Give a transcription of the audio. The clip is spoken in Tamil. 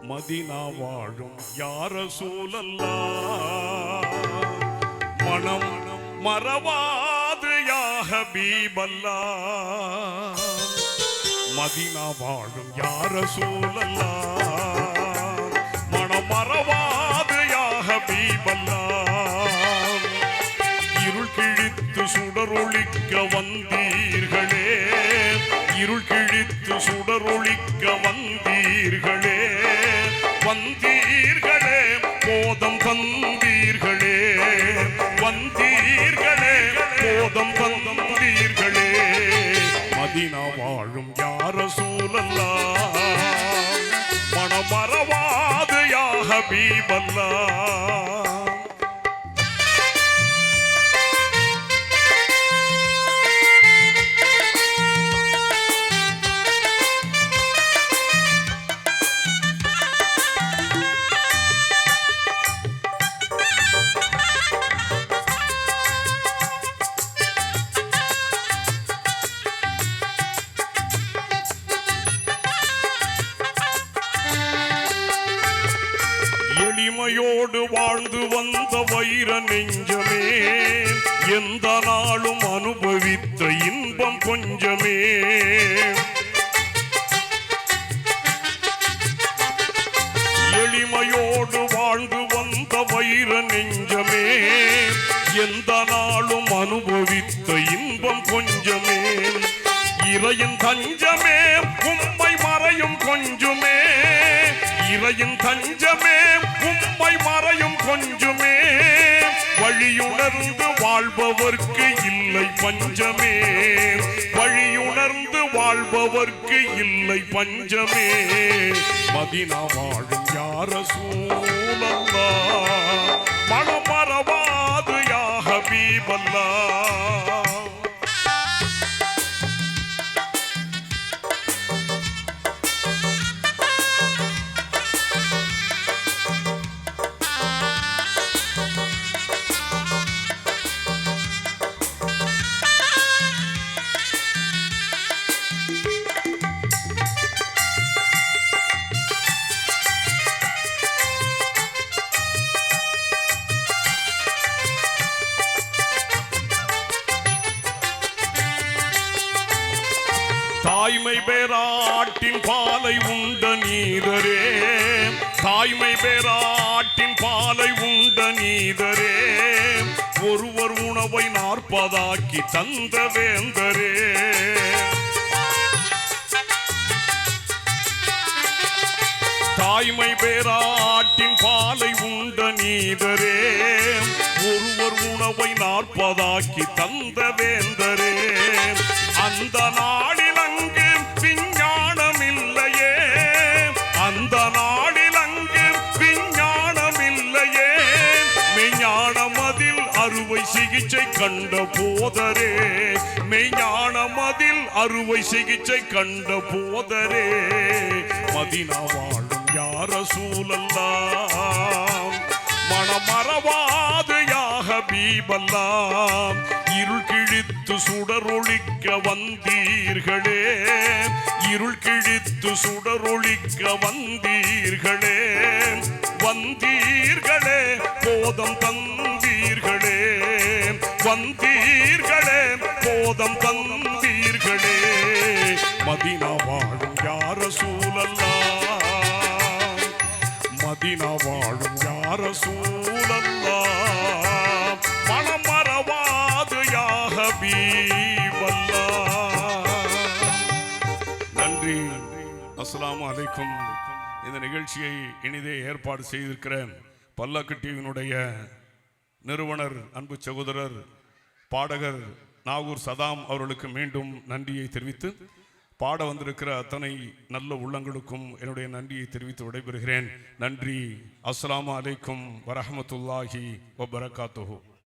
மதினா வாழும் யா ரசூலல்லாஹ் மனம் மறவாது யா ஹபீபல்லாஹ் மதினா வாழும் யா ரசூலல்லாஹ் மனம் மறவாது யா ஹபீபல்லாஹ் இருள் கிழித்து சுடரொளிக்க வந்தீர்களே இருள் கிழித்து சுடரொளிக்க வந்தீர்களே வந்தீர்களே போதம் தந்தீர்களே வந்தீர்களே போதம் தந்தீர்களே மதினா வாழும் யா ரசூலல்லாஹ் மனம் மறவாது யா ஹபீபல்லாஹ் எளிமையோடு வாழ்ந்து வந்த வைர நெஞ்சமே எந்த நாளும் அனுபவித்த இன்பம் கொஞ்சமே எளிமையோடு வாழ்ந்து வந்த வைர நெஞ்சமே எந்த நாளும் அனுபவித்த இன்பம் கொஞ்சமே இறையின் தஞ்சமே உம்மை மறையும் கொஞ்சமே இறையின் தஞ்சமே உம்மை மறையும் கொஞ்சமே வழியுணர்ந்து வாழ்பவர்க்கு இல்லை பஞ்சமே வழியுணர்ந்து வாழ்பவர்க்கு இல்லை பஞ்சமே மதினா வாழும் யா ரசூலல்லாஹ் மனம் மறவாது யா ஹபீபல்லாஹ் தாய்மை பேராட்டின் பாலை உண்ட நீதரே தாய்மை பேராட்டின் பாலை உண்ட நீதரே ஒருவர் உணவை 40 தந்த வேந்தரே தாய்மை பேராட்டின் பாலை உண்ட நீதரே ஒருவர் உணவை 40 தந்த வேந்தரே அந்த நாளில் அங்கு விஞ்ஞானம் இல்லையே அந்த நாளில் அங்கு விஞ்ஞானம் இல்லையே மெய்ஞானம் அதில் அறுவை சிகிச்சை கண்ட போதரே மெய்ஞானம் அதில் அறுவை சிகிச்சை கண்ட போதரே மதினா வாழும் யா ரசூலல்லாஹ் மனம் மறவாது யா ஹபீபல்லாஹ் இருள் கிழித்து சுடரொளிக்க வந்தீர்களே இருள் கிழித்து சுடரொளிக்க வந்தீர்களே வந்தீர்களே போதம் தந்தீர்களே வந்தீர்களே போதம் தந்தீர்களே மதினா வாழும் யா ரசூலல்லாஹ் மதினா வாழும் யா ரசூலல்லாஹ் மனம் மறவாது யா ஹபீபல்லாஹ் நன்றி அஸ்ஸலாமு அலைக்கும் இந்த நிகழ்ச்சியை இனிதே ஏற்பாடு செய்திருக்கிற பல்லக்கு டிவியினுடைய நிறுவனர் அன்பு சகோதரர் பாடகர் நாகூர் சதாம் அவர்களுக்கு மீண்டும் நன்றியை தெரிவித்து பாட வந்திருக்கிற அத்தனை நல்ல உள்ளங்களுக்கும் என்னுடைய நன்றியை தெரிவித்து விடைபெறுகிறேன். நன்றி. அஸ்ஸலாமு அலைக்கும் வரஹ்மத்துல்லாஹி வபரகாத்துஹு.